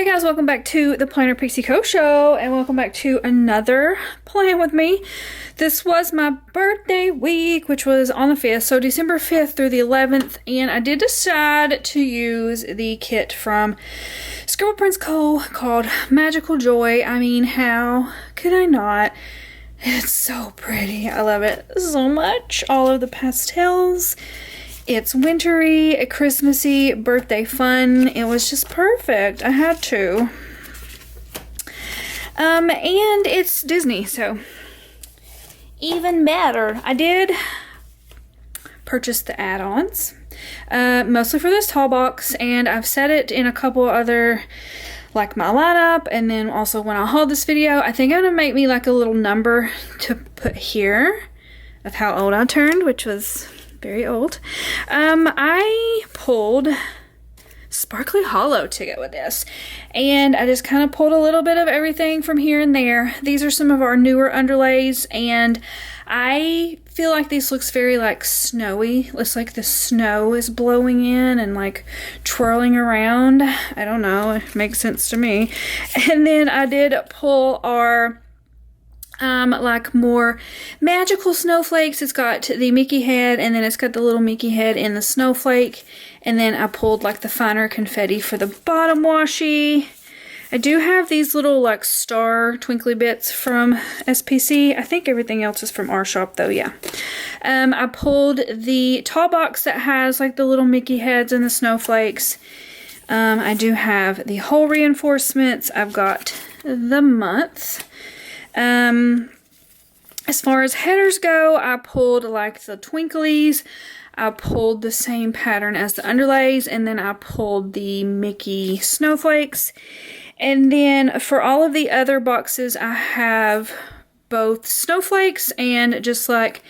Hey guys, welcome back to the Planner Pixie Co show and welcome back to another plan with me. This was my birthday week, which was on the 5th, so December 5th through the 11th, and I did decide to use the kit from Scribble Prints Co called Magical Joy. I mean, how could I not? It's so pretty. I love it so much. All of the pastels. It's wintry, Christmassy, birthday fun. It was just perfect. I had to. And it's Disney, so even better. I did purchase the add-ons, mostly for this tall box, and I've set it in a couple other, like my lineup, and then also when I haul this video, I think I'm gonna make me like a little number to put here of how old I turned, which was very old. I pulled Sparkly Hollow to go with this, and I just kind of pulled a little bit of everything from here and there. These are some of our newer underlays, and I feel like this looks very like snowy. Looks like the snow is blowing in and like twirling around. I don't know, it makes sense to me. And then I did pull our like more magical snowflakes. It's got the Mickey head, and then it's got the little Mickey head in the snowflake, and then I pulled like the finer confetti for the bottom washi. I do have these little like star twinkly bits from SPC. I think everything else is from our shop though, yeah. I pulled the tall box that has like the little Mickey heads and the snowflakes. I do have the whole reinforcements. I've got the month. As far as headers go, I pulled like the twinklies, I pulled the same pattern as the underlays, and then I pulled the Mickey snowflakes. And then for all of the other boxes, I have both snowflakes and just like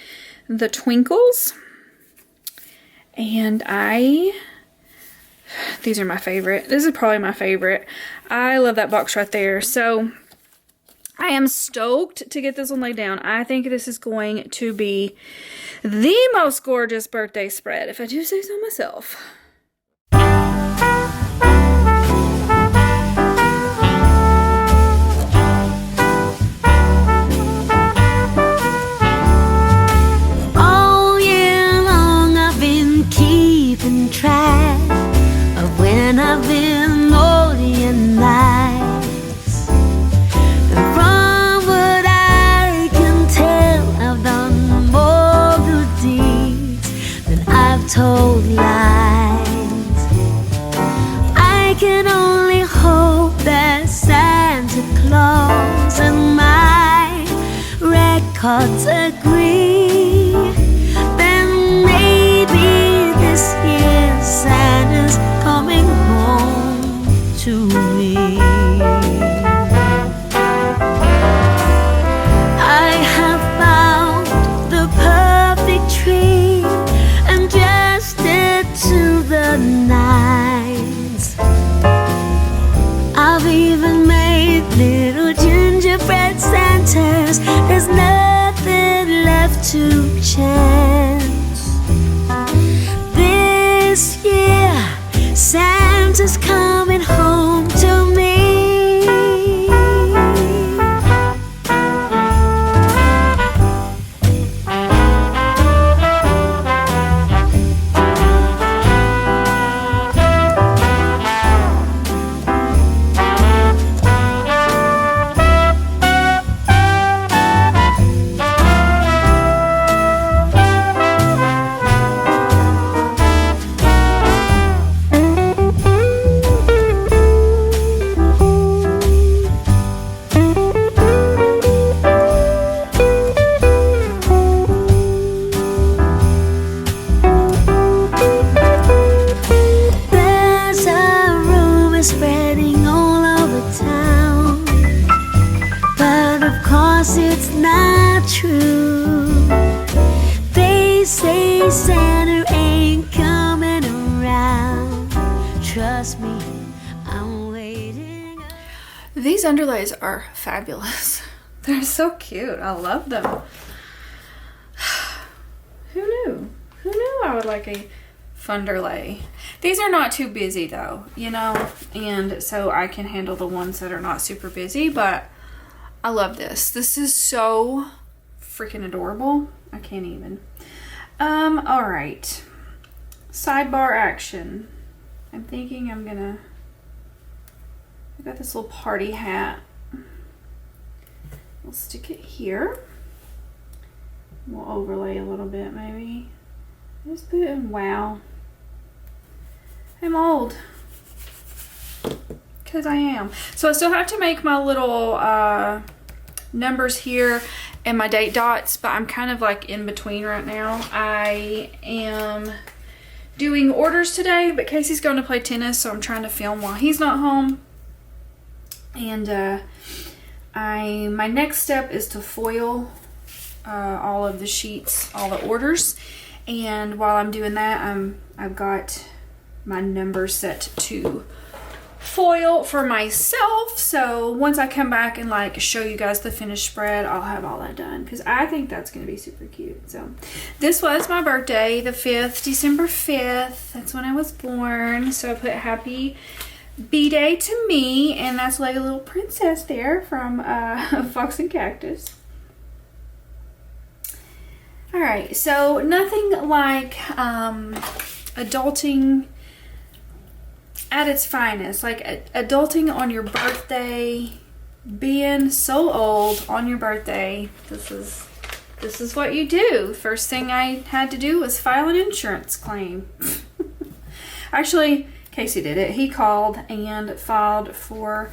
the twinkles. And these are my favorite. This is probably my favorite. I love that box right there. So I am stoked to get this one laid down. I think this is going to be the most gorgeous birthday spread, if I do say so myself. All year long I've been keeping track of when I've been naughty and nice. Told lies. I can only hope that Santa Claus and my records agree. Then maybe this year Santa's coming home to me. I have found the perfect tree and to the nines. I've even made little gingerbread Santas. There's nothing left to chance. This year Santa's coming home to me. Spreading all over town, but of course it's not true. They say Santa ain't coming around. Trust me, I'm waiting. These underlays are fabulous. They're so cute. I love them. Who knew? Who knew I would like a Funderlay. These are not too busy though, you know, and so I can handle the ones that are not super busy, but I love this. This is so freaking adorable. I can't even. All right. Sidebar action. I'm thinking I got this little party hat. We'll stick it here. We'll overlay a little bit maybe. Just put in, wow. I'm old. Because I am. So I still have to make my little numbers here and my date dots, but I'm kind of like in between right now. I am doing orders today, but Casey's going to play tennis, so I'm trying to film while he's not home. And my next step is to foil all of the sheets, all the orders. And while I'm doing that, I've got my numbers set to foil for myself. So once I come back and like show you guys the finished spread, I'll have all that done because I think that's going to be super cute. So this was my birthday, the 5th, December 5th. That's when I was born. So I put happy B-Day to me, and that's like a little princess there from Fox and Cactus. All right, so nothing like adulting at its finest, like adulting on your birthday, being so old on your birthday. This is what you do. First thing I had to do was file an insurance claim. Actually, Casey did it. He called and filed for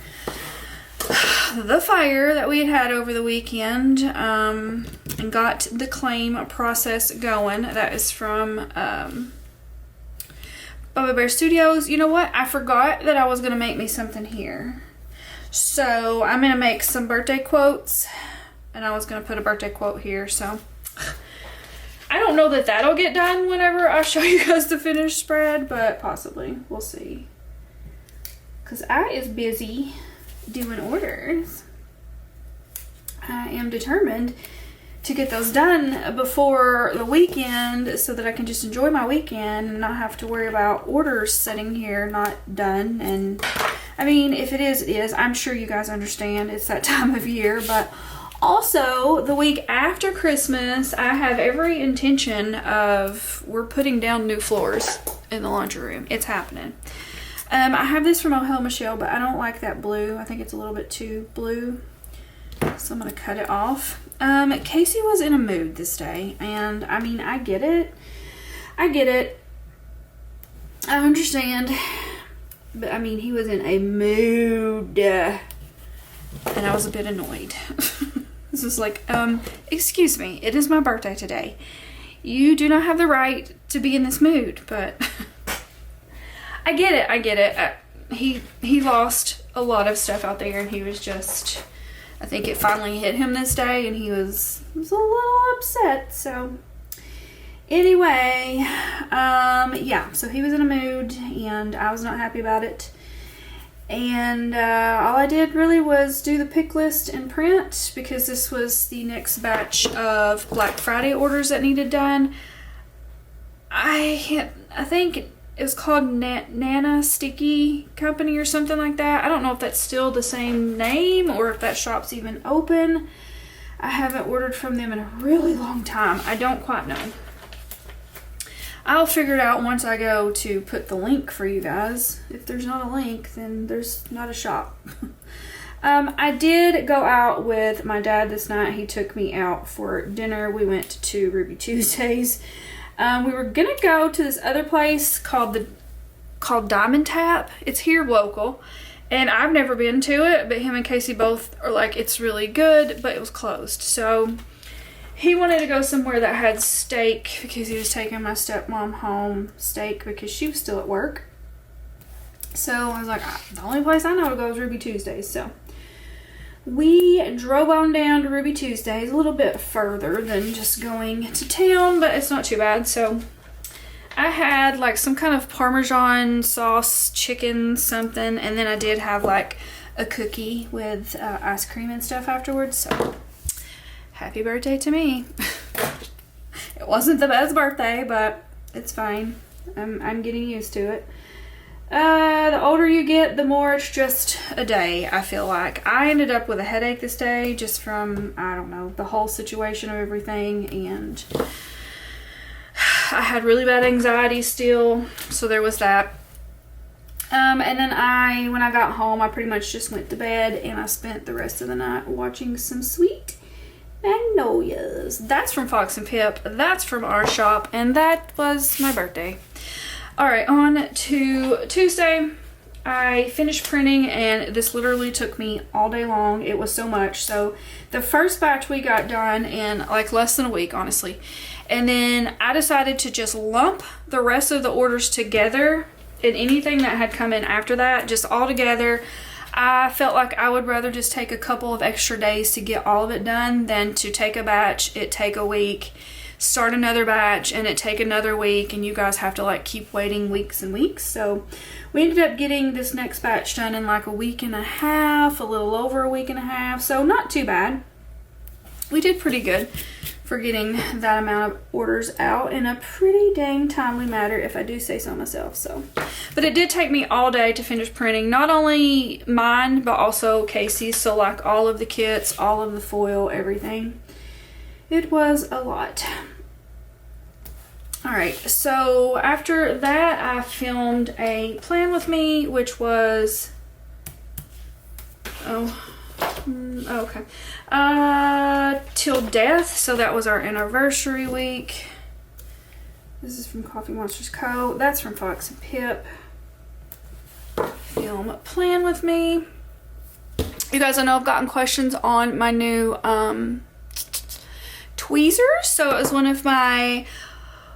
the fire that we had over the weekend, and got the claim process going. That is from Bubba Bear Studios. You know what? I forgot that I was going to make me something here. So I'm going to make some birthday quotes, and I was going to put a birthday quote here. So I don't know that that'll get done whenever I show you guys the finished spread, but possibly. We'll see. Because I is busy doing orders. I am determined to get those done before the weekend so that I can just enjoy my weekend and not have to worry about orders sitting here not done. And I mean, if it is, it is. I'm sure you guys understand it's that time of year, but also the week after Christmas, I have every intention of, we're putting down new floors in the laundry room. It's happening. I have this from Oh Hell Michelle, but I don't like that blue. I think it's a little bit too blue. So I'm going to cut it off. Casey was in a mood this day, and I mean, I get it. I understand. But I mean, he was in a mood, and I was a bit annoyed. This was like, excuse me, it is my birthday today. You do not have the right to be in this mood, but I get it. He lost a lot of stuff out there, and he was just, I think it finally hit him this day, and he was a little upset. So anyway, yeah, so he was in a mood, and I was not happy about it. And all I did really was do the pick list and print, because this was the next batch of Black Friday orders that needed done. I think it was called Nana Sticky Company or something like that. I don't know if that's still the same name or if that shop's even open. I haven't ordered from them in a really long time. I don't quite know. I'll figure it out once I go to put the link for you guys. If there's not a link, then there's not a shop. I did go out with my dad this night. He took me out for dinner. We went to Ruby Tuesdays. We were gonna go to this other place called Diamond Tap. It's here local, and I've never been to it, but him and Casey both are like, it's really good, but it was closed. So he wanted to go somewhere that had steak, because he was taking my stepmom home steak because she was still at work. So I was like, the only place I know to go is Ruby Tuesdays. So we drove on down to Ruby Tuesdays, a little bit further than just going to town, but it's not too bad. So I had like some kind of Parmesan sauce, chicken, something, and then I did have like a cookie with ice cream and stuff afterwards. So happy birthday to me. It wasn't the best birthday, but it's fine. I'm getting used to it. The older you get, the more it's just a day, I feel like. I ended up with a headache this day just from, I don't know, the whole situation of everything, and I had really bad anxiety still, so there was that. And then when I got home, I pretty much just went to bed, and I spent the rest of the night watching some Sweet Magnolias. That's from Fox and Pip, that's from our shop, and that was my birthday. Alright, on to Tuesday. I finished printing, and this literally took me all day long. It was so much. So the first batch we got done in like less than a week, honestly. And then I decided to just lump the rest of the orders together, and anything that had come in after that, just all together. I felt like I would rather just take a couple of extra days to get all of it done than to take a batch, it take a week, start another batch, and it take another week, and you guys have to like keep waiting weeks and weeks. So we ended up getting this next batch done in like a week and a half, a little over a week and a half, so not too bad. We did pretty good for getting that amount of orders out in a pretty dang timely manner, if I do say so myself. So, but it did take me all day to finish printing, not only mine but also Casey's, so like all of the kits, all of the foil, everything. It was a lot. Alright, so after that I filmed a plan with me, which was okay, Till Death. So that was our anniversary week. This is from Coffee Monsters Co. That's from Fox and Pip. Film Plan with Me. You guys, I know I've gotten questions on my new tweezers. So it was one of my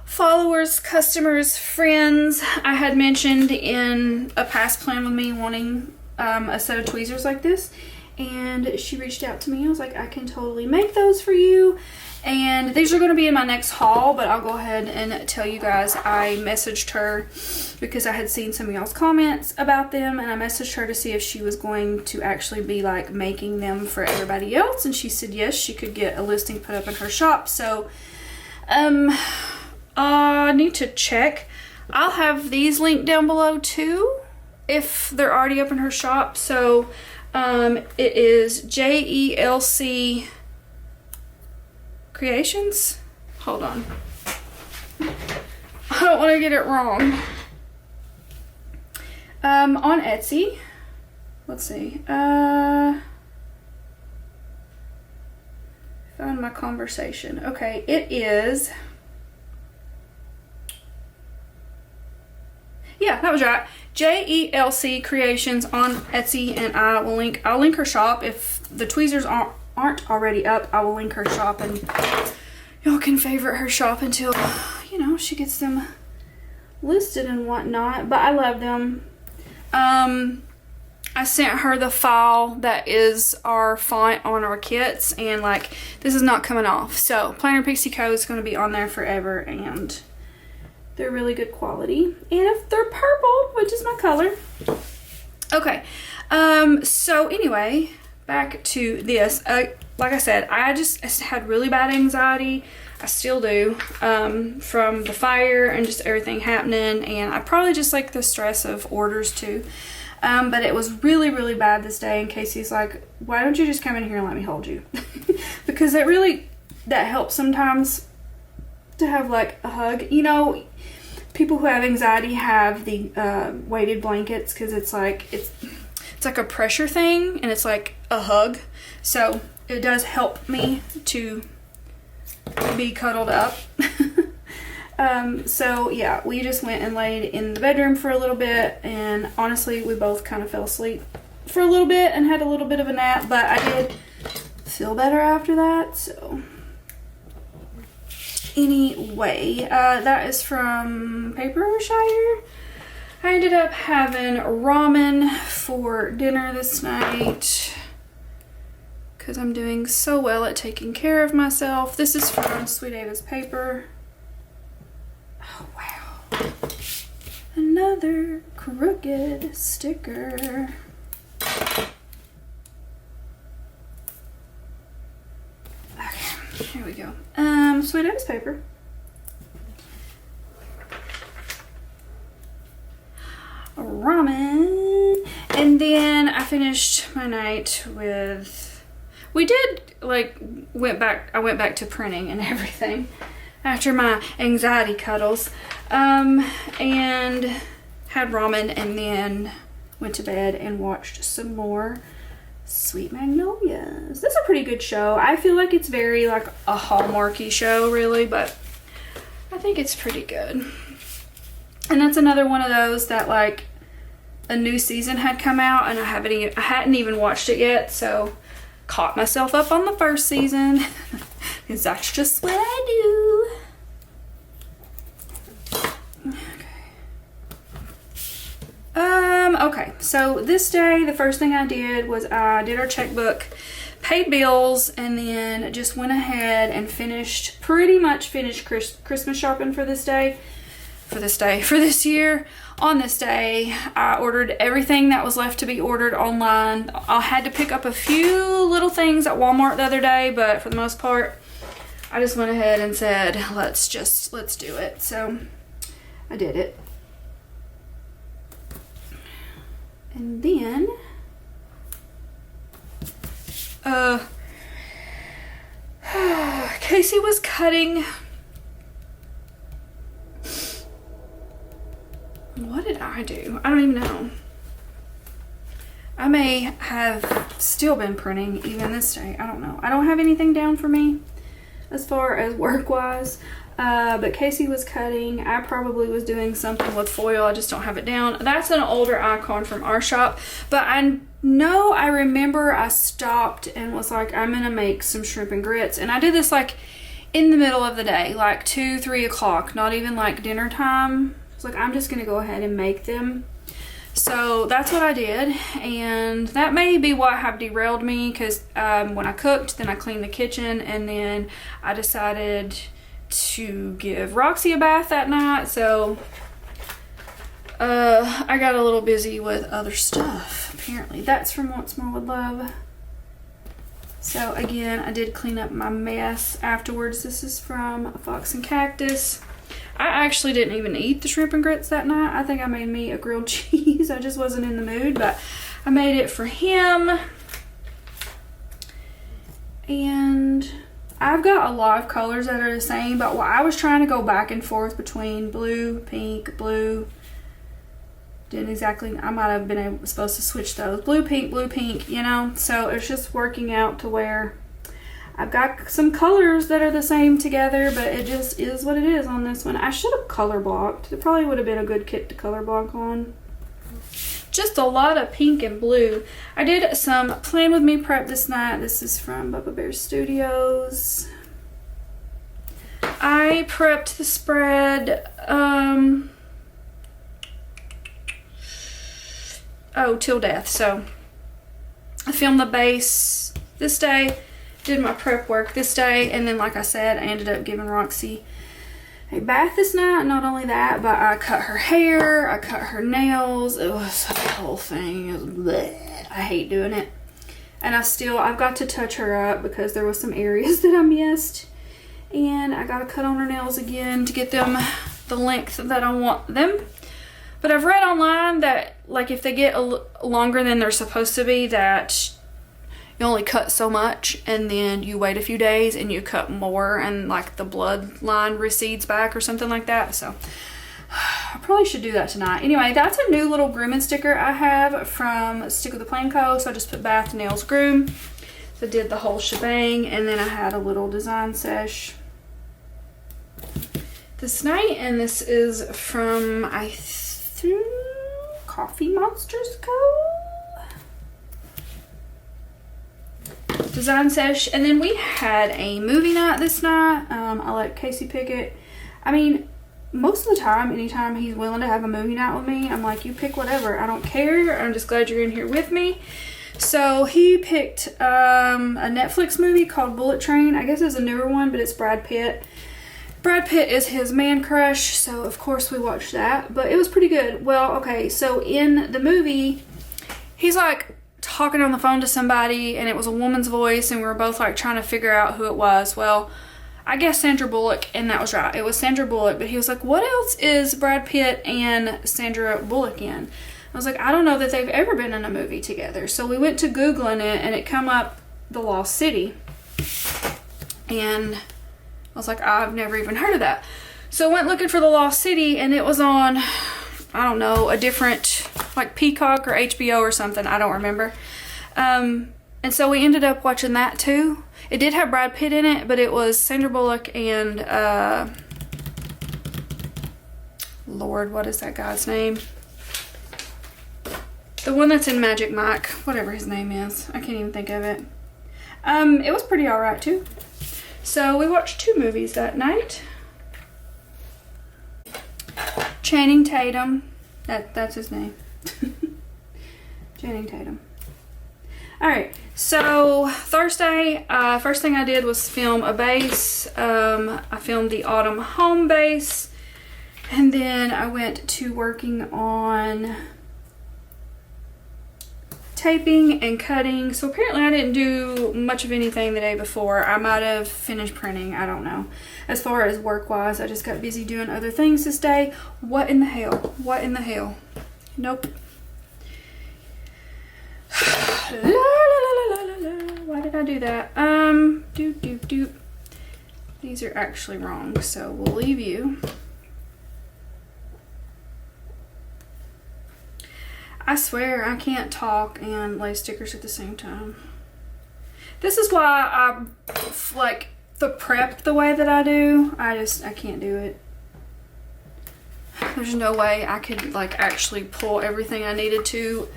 followers, customers, friends. I had mentioned in a past plan with me wanting a set of tweezers like this, and she reached out to me. I was like, I can totally make those for you, and these are going to be in my next haul, but I'll go ahead and tell you guys I messaged her because I had seen some of y'all's comments about them, and I messaged her to see if she was going to actually be like making them for everybody else, and she said yes, she could get a listing put up in her shop. So I need to check. I'll have these linked down below too if they're already up in her shop. So it is JELC Creations. Hold on, I don't want to get it wrong. On Etsy, let's see, found my conversation. Okay, it is, yeah, that was right. JELC Creations on Etsy, and I'll link her shop. If the tweezers aren't already up, I will link her shop, and y'all can favorite her shop until, you know, she gets them listed and whatnot. But I love them. I sent her the file that is our font on our kits, and like, this is not coming off. So Planner Pixie Co. is going to be on there forever, and they're really good quality. And if they're purple, which is my color. Okay, so anyway, back to this. Like I said, I just had really bad anxiety. I still do, from the fire and just everything happening, and I probably just like the stress of orders too. But it was really, really bad this day, and Casey's like, why don't you just come in here and let me hold you? Because that helps sometimes to have like a hug. You know, people who have anxiety have the weighted blankets, because it's like a pressure thing, and it's like a hug. So it does help me to be cuddled up. So yeah, we just went and laid in the bedroom for a little bit, and honestly we both kind of fell asleep for a little bit and had a little bit of a nap, but I did feel better after that. So anyway, that is from Papershire. I ended up having ramen for dinner this night because I'm doing so well at taking care of myself. This is from Sweet Ava's Paper. Oh wow, another crooked sticker. Okay, here we go. Sweet Ava's Paper. Alright. I finished my night with, we did like, I went back to printing and everything after my anxiety cuddles, and had ramen, and then went to bed and watched some more Sweet Magnolias. This is a pretty good show. I feel like it's very like a Hallmarky show really, but I think it's pretty good. And that's another one of those that like a new season had come out and I hadn't even watched it yet, so caught myself up on the first season because that's just what I do. Okay, so this day the first thing I did was I did our checkbook, paid bills, and then just went ahead and pretty much finished Christmas shopping for this year. On this day, I ordered everything that was left to be ordered online. I had to pick up a few little things at Walmart the other day, but for the most part, I just went ahead and said, let's do it. So I did it. And then, Casey was cutting. What did I do? I don't even know. I may have still been printing even this day. I don't know. I don't have anything down for me as far as work-wise. But Casey was cutting. I probably was doing something with foil. I just don't have it down. That's an older icon from our shop. But I know I remember I stopped and was like, I'm going to make some shrimp and grits. And I did this like in the middle of the day, like 2, 3 o'clock, not even like dinner time. It's like, I'm just going to go ahead and make them. So that's what I did. And that may be what have derailed me because when I cooked, then I cleaned the kitchen, and then I decided to give Roxy a bath that night, so I got a little busy with other stuff. Apparently that's from Once More With Love. So again, I did clean up my mess afterwards. This is from Fox and Cactus. I actually didn't even eat the shrimp and grits that night. I think I made me a grilled cheese. I just wasn't in the mood, but I made it for him. And I've got a lot of colors that are the same, but I was trying to go back and forth between blue, pink, blue. Didn't exactly, I might have been supposed to switch those. Blue, pink, you know? So it's just working out to where I've got some colors that are the same together, but it just is what it is on this one. I should have color blocked. It probably would have been a good kit to color block on. Just a lot of pink and blue. I did some Plan With Me prep this night. This is from Bubba Bear Studios. I prepped the spread, Till Death. So I filmed the base this day, did my prep work this day, and then like I said, I ended up giving Roxy a bath this night. Not only that, but I cut her hair, I cut her nails. It was a whole thing. It was bleh. I hate doing it. And I've got to touch her up because there was some areas that I missed. And I got to cut on her nails again to get them the length that I want them. But I've read online that like if they get longer than they're supposed to be, that you only cut so much and then you wait a few days and you cut more and like the bloodline recedes back or something like that. So I probably should do that tonight. Anyway, that's a new little grooming sticker I have from Stick With The Plan Co. So I just put bath, nails, groom. So I did the whole shebang, and then I had a little design sesh this night, and this is from I think Coffee Monsters Co. Design sesh. And then we had a movie night this night. I let Casey pick it. I mean, most of the time, anytime he's willing to have a movie night with me, I'm like, you pick whatever, I don't care, I'm just glad you're in here with me. So he picked a Netflix movie called Bullet Train. I guess it's a newer one, but it's Brad Pitt. Brad Pitt is his man crush, so of course we watched that, but it was pretty good. Well, okay, so in the movie, he's like talking on the phone to somebody, and it was a woman's voice, and we were both like trying to figure out who it was. Well, I guess Sandra Bullock, and that was right, it was Sandra Bullock, but he was like, what else is Brad Pitt and Sandra Bullock in? I was like, I don't know that they've ever been in a movie together. So we went to Googling it, and it come up The Lost City. And I was like, I've never even heard of that. So I went looking for The Lost City, and it was on, I don't know, a different, like Peacock or HBO or something. I don't remember. And so we ended up watching that too. It did have Brad Pitt in it, but it was Sandra Bullock and, Lord, what is that guy's name? The one that's in Magic Mike, whatever his name is. I can't even think of it. It was pretty alright too. So we watched 2 movies that night. Channing Tatum. That's his name. Channing Tatum. Alright, so Thursday, first thing I did was film a base. I filmed the autumn home base. And then I went to working on taping and cutting. So apparently I didn't do much of anything the day before. I might have finished printing, I don't know. As far as work wise, I just got busy doing other things this day. What in the hell? What in the hell? Nope. La, la, la, la, la, la. Why did I do that? Doop. These are actually wrong, so we'll leave you. I swear I can't talk and lay stickers at the same time. This is why I like the prep the way that I do. I can't do it. There's no way I could like actually pull everything I needed to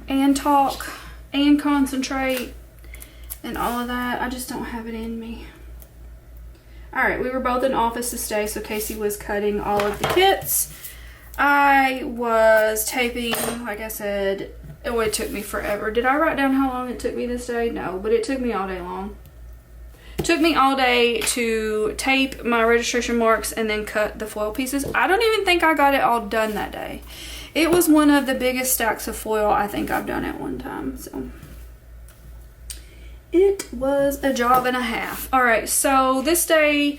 and talk and concentrate and all of that. I just don't have it in me. Alright, we were both in office this day, so Casey was cutting all of the kits. I was taping, like I said. Oh, it took me forever. Did I write down how long it took me this day? No, but it took me all day long. It took me all day to tape my registration marks and then cut the foil pieces. I don't even think I got it all done that day. It was one of the biggest stacks of foil I think I've done at one time. So it was a job and a half. Alright, so this day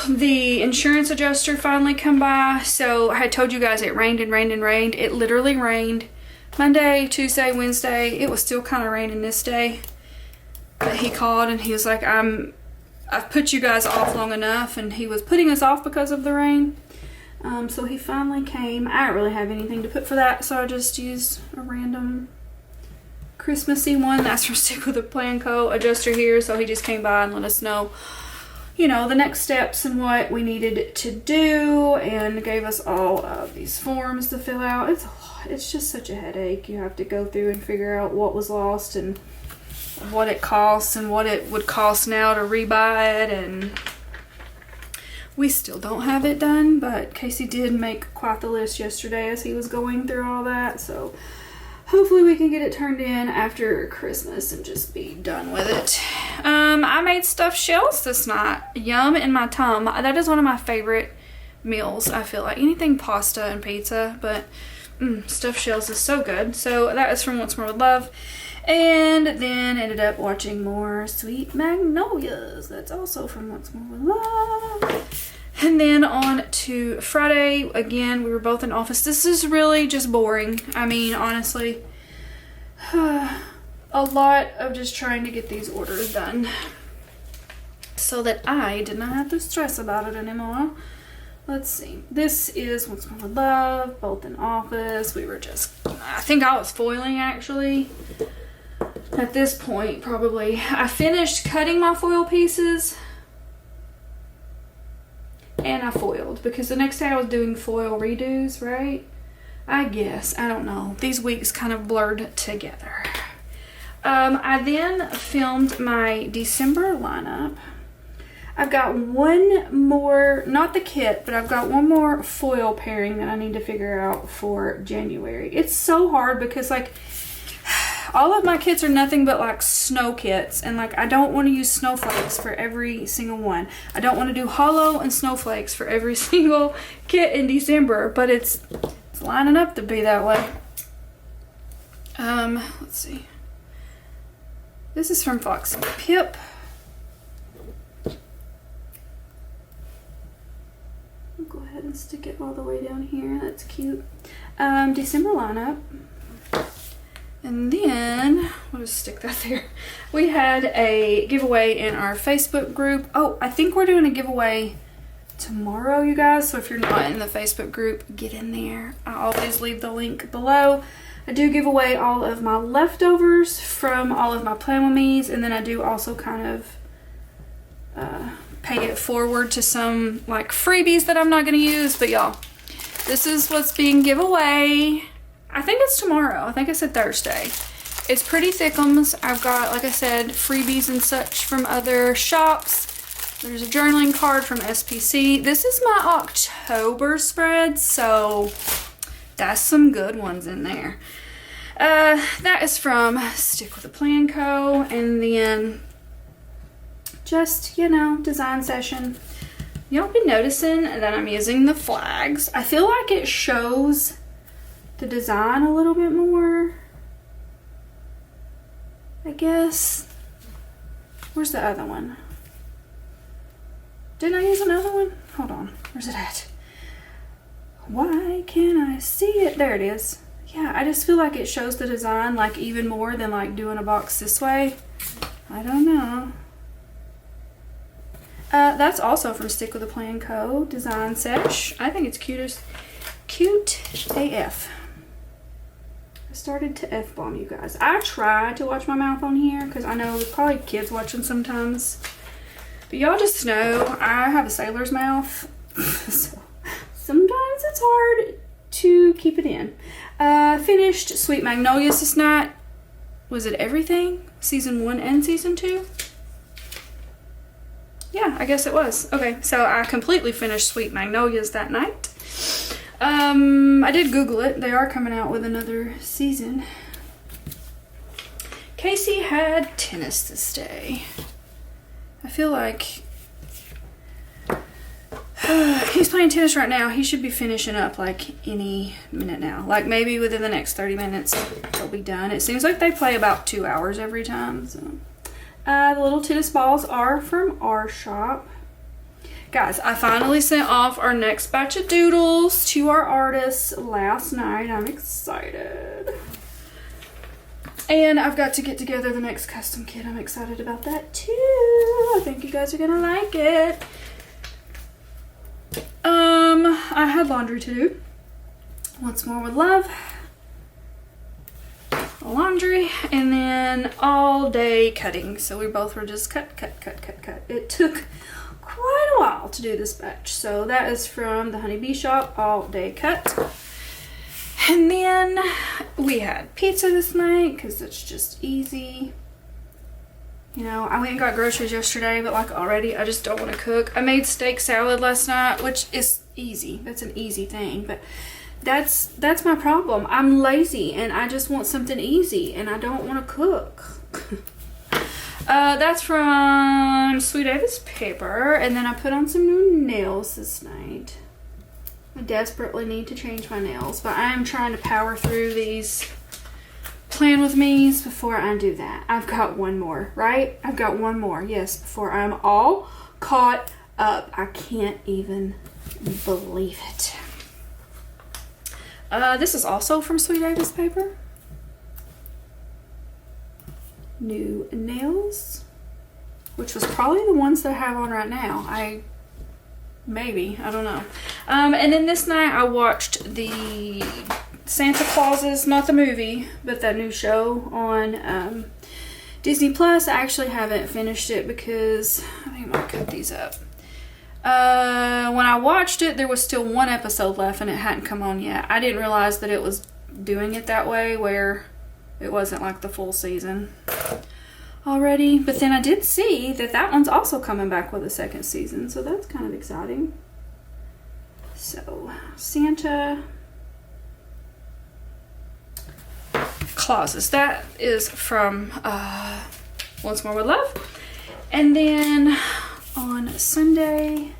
the insurance adjuster finally come by. So I had told you guys it rained and rained and rained. It literally rained Monday, Tuesday, Wednesday. It was still kind of raining this day. But he called and he was like, I've put you guys off long enough. And he was putting us off because of the rain. So he finally came. I don't really have anything to put for that, so I just used a random Christmassy one. That's from Stick With A Plan Co. adjuster here. So he just came by and let us know, you know, the next steps and what we needed to do, and gave us all of these forms to fill out. It's a lot. It's just such a headache. You have to go through and figure out what was lost and what it costs and what it would cost now to rebuy it, and we still don't have it done, but Casey did make quite the list yesterday as he was going through all that, so hopefully we can get it turned in after Christmas and just be done with it. I made stuffed shells this night. Yum in my tum. That is one of my favorite meals, I feel like. Anything pasta and pizza, but stuffed shells is so good. So that is from Once More With Love. And then ended up watching more Sweet Magnolias. That's also from Once More With Love. And then on to Friday, again, we were both in office. This is really just boring. I mean, honestly, a lot of just trying to get these orders done so that I did not have to stress about it anymore. Let's see. This is Once More With Love, both in office. We were just, I think I was foiling actually. At this point, probably. I finished cutting my foil pieces. And I foiled, because the next day I was doing foil redos, right? I guess. I don't know. These weeks kind of blurred together. I then filmed my December lineup. I've got one more, not the kit, but I've got one more foil pairing that I need to figure out for January. It's so hard because, like, all of my kits are nothing but like snow kits, and like I don't want to use snowflakes for every single one. I don't want to do hollow and snowflakes for every single kit in December, but it's lining up to be that way. Let's see. This is from Fox and Pip. I'll go ahead and stick it all the way down here. That's cute. December lineup. And then, we'll just stick that there. We had a giveaway in our Facebook group. Oh, I think we're doing a giveaway tomorrow, you guys. So if you're not in the Facebook group, get in there. I always leave the link below. I do give away all of my leftovers from all of my Plan With Me's, and then I do also kind of pay it forward to some like freebies that I'm not going to use. But y'all, this is what's being given away. I think it's tomorrow. I think I said Thursday. It's pretty thickums. I've got, like I said, freebies and such from other shops. There's a journaling card from SPC. This is my October spread, so that's some good ones in there. That is from Stick With A Plan Co. And then just, you know, design session. Y'all been noticing that I'm using the flags. I feel like it shows the design a little bit more, I guess. Where's the other one? Didn't I use another one? Hold on, where's it at? Why can't I see it? There it is. Yeah, I just feel like it shows the design like even more than like doing a box this way. I don't know. That's also from Stick With A Plan Co. Design Sesh. I think it's cute AF. I started to F-bomb you guys. I try to watch my mouth on here because I know there's probably kids watching sometimes. But y'all just know I have a sailor's mouth. So sometimes it's hard to keep it in. Finished Sweet Magnolias this night. Was it everything? Season 1 and Season 2? Yeah, I guess it was. Okay, so I completely finished Sweet Magnolias that night. I did Google it. They are coming out with another season. Casey had tennis this day. I feel like he's playing tennis right now. He should be finishing up like any minute now. Like maybe within the next 30 minutes they'll be done. It seems like they play about 2 hours every time. So. The little tennis balls are from our shop. Guys, I finally sent off our next batch of doodles to our artists last night. I'm excited. And I've got to get together the next custom kit. I'm excited about that too. I think you guys are gonna like it. I had laundry to do. Once more with love. Laundry, and then all day cutting. So we both were just cut. It took quite a while to do this batch. So that is from the Honeybee Shop, all day cut. And then we had pizza this night because it's just easy. You know, I went and got groceries yesterday, but like already I just don't want to cook. I made steak salad last night, which is easy. That's an easy thing, but that's my problem. I'm lazy and I just want something easy and I don't want to cook. That's from Sweet Davis Paper, and then I put on some new nails this night. I desperately need to change my nails, but I am trying to power through these Plan With Me's before I do that. I've got one more, right? I've got one more, yes, before I'm all caught up. I can't even believe it. This is also from Sweet Davis Paper. New nails, which was probably the ones that I have on right now. I don't know. And then this night I watched the Santa Clauses, not the movie, but that new show on Disney Plus. I actually haven't finished it because I think I'm gonna cut these up. When I watched it, there was still one episode left and it hadn't come on yet. I didn't realize that it was doing it that way, where it wasn't like the full season already. But then I did see that that one's also coming back with a second season, so that's kind of exciting. So, Santa Clauses. That is from Once More With Love. And then on Sunday,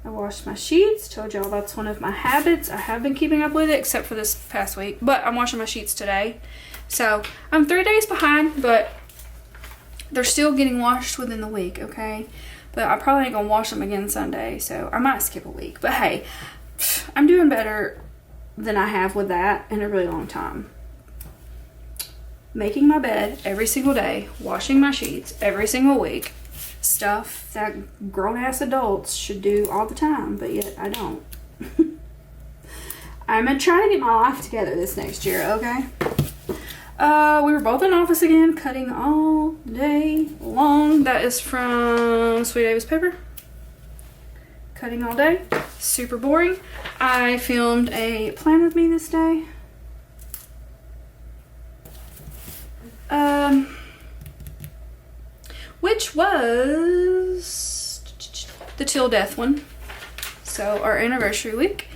I washed my sheets. Told y'all that's one of my habits. I have been keeping up with it except for this past week, but I'm washing my sheets today. So I'm 3 days behind, but they're still getting washed within the week, okay? but I probably ain't gonna wash them again Sunday, so I might skip a week. But hey, I'm doing better than I have with that in a really long time. Making my bed every single day, washing my sheets every single week, stuff that grown-ass adults should do all the time, but yet I don't. I'm trying to get my life together this next year, okay? We were both in office again, cutting all day long. That is from Sweet Ava's paper. Cutting all day. Super boring. I filmed a plan with me this day. Which was the Till Death one. So our anniversary week.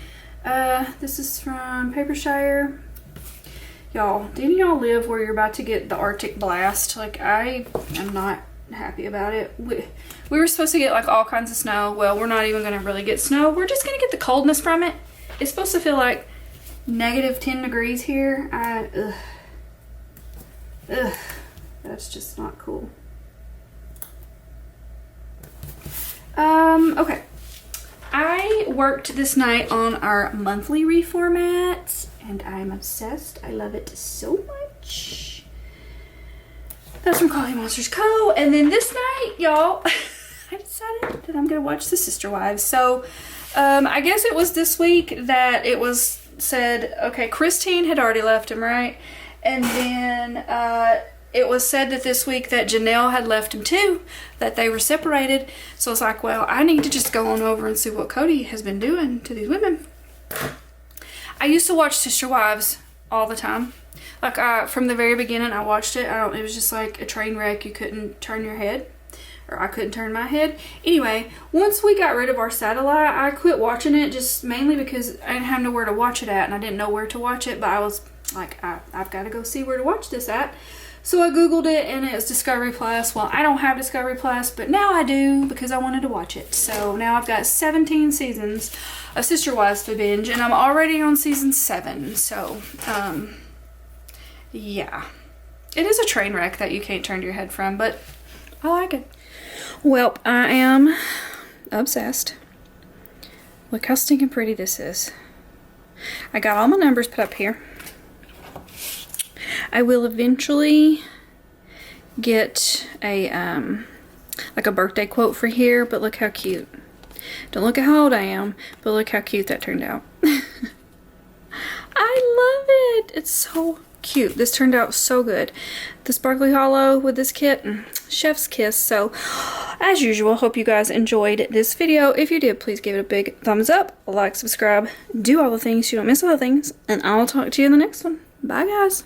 This is from Papershire. Y'all, didn't y'all live where you're about to get the Arctic blast? Like, I am not happy about it. We were supposed to get like all kinds of snow. Well, we're not even gonna really get snow. We're just gonna get the coldness from it. It's supposed to feel like negative 10 degrees here. Ugh, that's just not cool. Okay. I worked this night on our monthly reformat, and I'm obsessed. I love it so much. That's from Coffee Monsters Co. And then this night, y'all, I decided that I'm gonna watch The Sister Wives. So, I guess it was this week that it was said, okay, Christine had already left him, right? And then, it was said that this week that Janelle had left him too, that they were separated. So it's like, well, I need to just go on over and see what Cody has been doing to these women. I used to watch Sister Wives all the time. Like, from the very beginning, I watched it. It was just like a train wreck. You couldn't turn your head, or I couldn't turn my head. Anyway, once we got rid of our satellite, I quit watching it just mainly because I didn't have nowhere to watch it at, and I didn't know where to watch it. But I was like, I've got to go see where to watch this at. So I googled it, and it was Discovery Plus. Well, I don't have Discovery Plus, but now I do because I wanted to watch it. So now I've got 17 seasons of Sister Wives to binge, and I'm already on season 7. So, yeah. It is a train wreck that you can't turn your head from, but I like it. Well, I am obsessed. Look how stinking pretty this is. I got all my numbers put up here. I will eventually get a like a birthday quote for here, but look how cute. Don't look at how old I am, but look how cute that turned out. I love it. It's so cute. This turned out so good. The sparkly hollow with this kit, chef's kiss. So as usual, hope you guys enjoyed this video. If you did, please give it a big thumbs up, like, subscribe, do all the things so you don't miss all the things, and I'll talk to you in the next one. Bye guys.